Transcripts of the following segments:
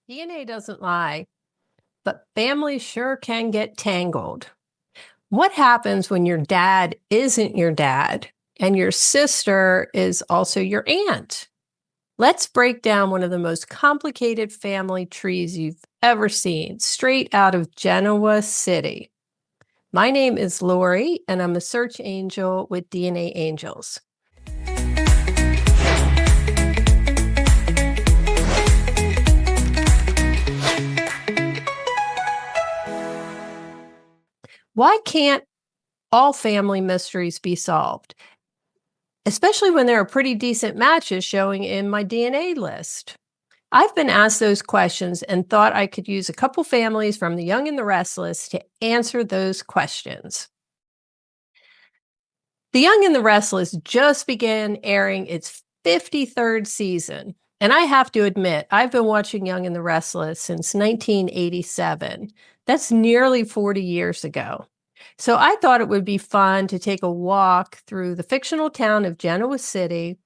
DNA doesn't lie, but families sure can get tangled. What happens when your dad isn't your dad and your sister is also your aunt? Let's break down one of the most complicated family trees you've ever seen, straight out of Genoa City. My name is Lorie, and I'm a search angel with DNAngels. Why can't all family mysteries be solved? Especially when there are pretty decent matches showing in my DNA list. I've been asked those questions and thought I could use a couple families from The Young and the Restless to answer those questions. The Young and the Restless just began airing its 53rd season. And I have to admit, I've been watching Young and the Restless since 1987. That's nearly 40 years ago. So I thought it would be fun to take a walk through the fictional town of Genoa City,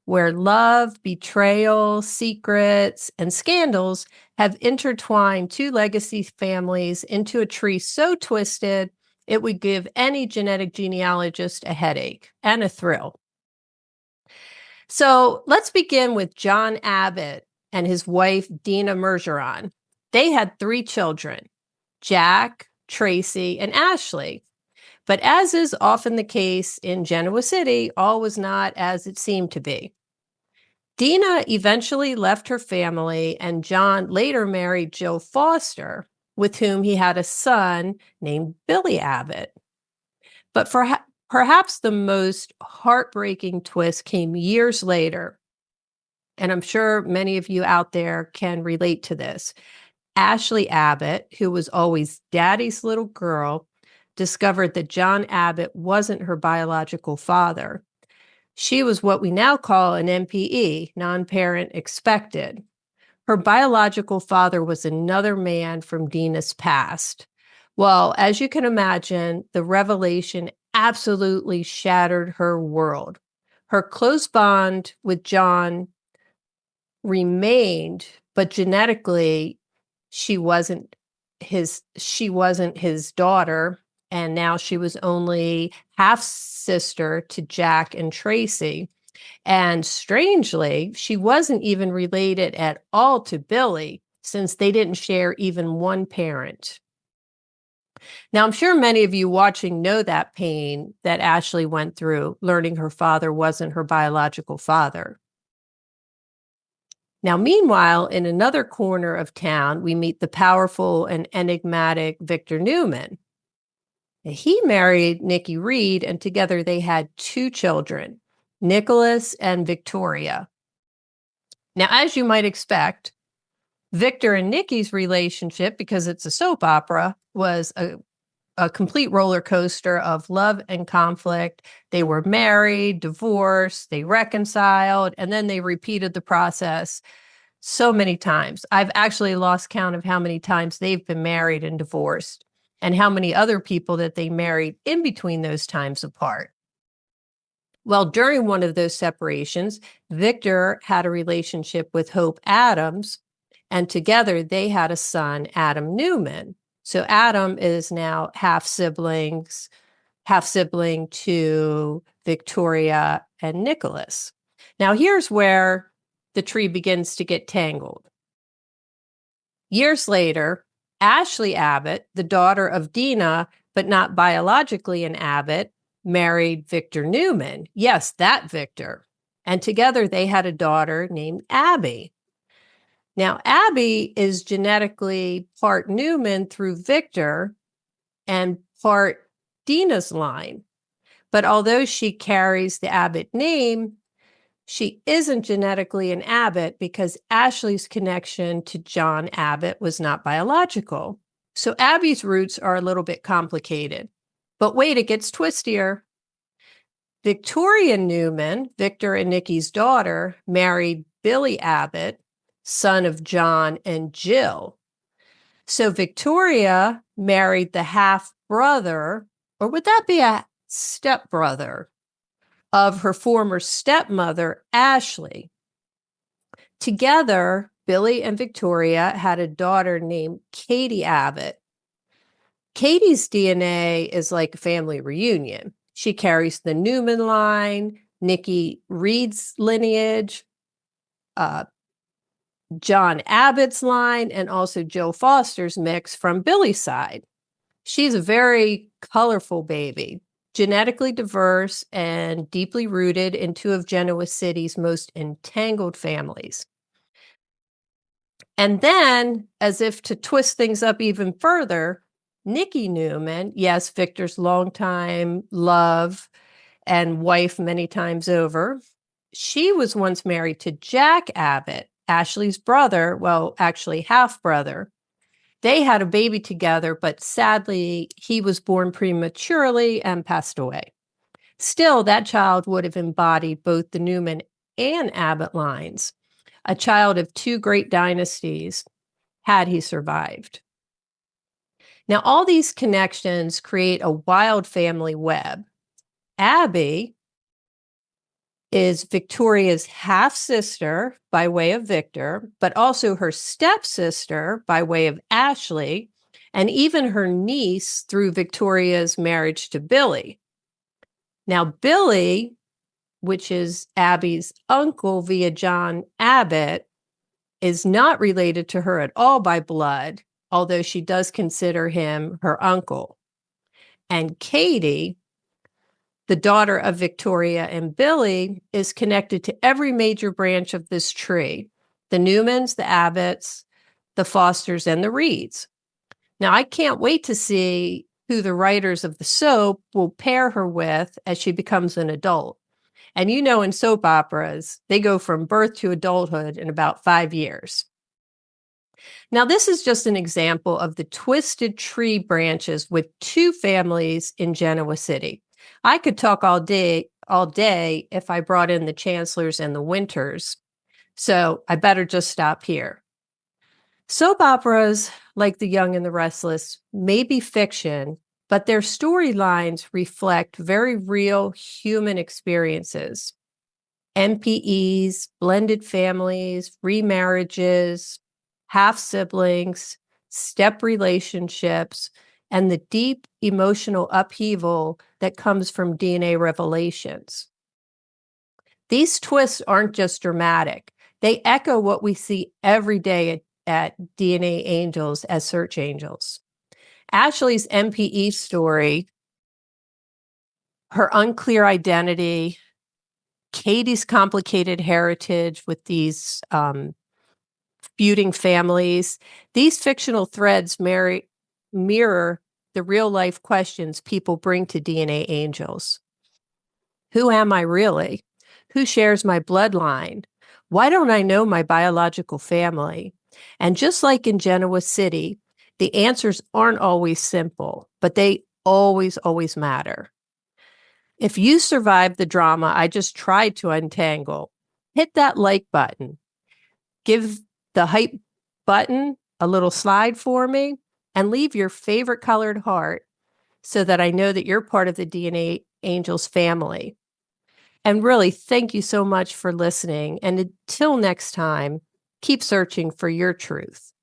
where love, betrayal, secrets, and scandals have intertwined two legacy families into a tree so twisted it would give any genetic genealogist a headache and a thrill. So let's begin with John Abbott and his wife, Dina Mergeron. They had 3 children, Jack, Tracy, and Ashley. But as is often the case in Genoa City, all was not as it seemed to be. Dina eventually left her family, and John later married Jill Foster, with whom he had a son named Billy Abbott. But perhaps the most heartbreaking twist came years later, and I'm sure many of you out there can relate to this. Ashley Abbott, who was always daddy's little girl, discovered that John Abbott wasn't her biological father. She was what we now call an MPE, non-parent expected. Her biological father was another man from Dina's past. Well, as you can imagine, the revelation absolutely shattered her world. Her close bond with John remained, but genetically, she wasn't his daughter, and now she was only half sister to Jack and Tracy. And strangely, she wasn't even related at all to Billy, since they didn't share even one parent. Now, I'm sure many of you watching know that pain that Ashley went through, learning her father wasn't her biological father. Now, meanwhile, in another corner of town, we meet the powerful and enigmatic Victor Newman. He married Nikki Reed, and together they had 2 children, Nicholas and Victoria. Now, as you might expect, Victor and Nikki's relationship, because it's a soap opera, was a complete roller coaster of love and conflict. They were married, divorced, they reconciled, and then they repeated the process so many times. I've actually lost count of how many times they've been married and divorced, and how many other people that they married in between those times apart. Well, during one of those separations, Victor had a relationship with Hope Adams, and together they had a son, Adam Newman. So Adam is now half sibling to Victoria and Nicholas. Now, here's where the tree begins to get tangled. Years later, Ashley Abbott, the daughter of Dina, but not biologically an Abbott, married Victor Newman. Yes, that Victor. And together they had a daughter named Abby. Now, Abby is genetically part Newman through Victor and part Dina's line. But although she carries the Abbott name, she isn't genetically an Abbott because Ashley's connection to John Abbott was not biological. So Abby's roots are a little bit complicated. But wait, it gets twistier. Victoria Newman, Victor and Nikki's daughter, married Billy Abbott, son of John and Jill. So Victoria married the half-brother, or would that be a stepbrother, of her former stepmother, Ashley. Together, Billy and Victoria had a daughter named Katie Abbott. Katie's DNA is like a family reunion. She carries the Newman line, Nikki Reed's lineage, John Abbott's line, and also Joe Foster's mix from Billy's side. She's a very colorful baby, genetically diverse and deeply rooted in two of Genoa City's most entangled families. And then, as if to twist things up even further, Nikki Newman, yes, Victor's longtime love and wife many times over, she was once married to Jack Abbott, Ashley's brother, well, actually half-brother. They had a baby together, but sadly, he was born prematurely and passed away. Still, that child would have embodied both the Newman and Abbott lines, a child of two great dynasties, had he survived. Now, all these connections create a wild family web. Abby is Victoria's half-sister by way of Victor, but also her stepsister by way of Ashley, and even her niece through Victoria's marriage to Billy. Now, Billy, which is Abby's uncle via John Abbott, is not related to her at all by blood, although she does consider him her uncle. And Katie, the daughter of Victoria and Billy, is connected to every major branch of this tree: the Newmans, the Abbotts, the Fosters, and the Reeds. Now, I can't wait to see who the writers of the soap will pair her with as she becomes an adult. And you know, in soap operas, they go from birth to adulthood in about 5 years. Now, this is just an example of the twisted tree branches with two families in Genoa City. I could talk all day if I brought in the Chancellors and the Winters, so I better just stop here. Soap operas, like The Young and the Restless, may be fiction, but their storylines reflect very real human experiences. MPEs, blended families, remarriages, half-siblings, step relationships, and the deep emotional upheaval that comes from DNA revelations. These twists aren't just dramatic. They echo what we see every day at DNAngels as search angels. Ashley's MPE story, her unclear identity, Katie's complicated heritage with these feuding families, these fictional threads mirror the real-life questions people bring to DNAngels. Who am I really? Who shares my bloodline? Why don't I know my biological family? And just like in Genoa City, the answers aren't always simple, but they always, always matter. If you survived the drama I just tried to untangle, hit that like button. Give the hype button a little slide for me and leave your favorite colored heart so that I know that you're part of the DNAngels family. And really, thank you so much for listening. And until next time, keep searching for your truth.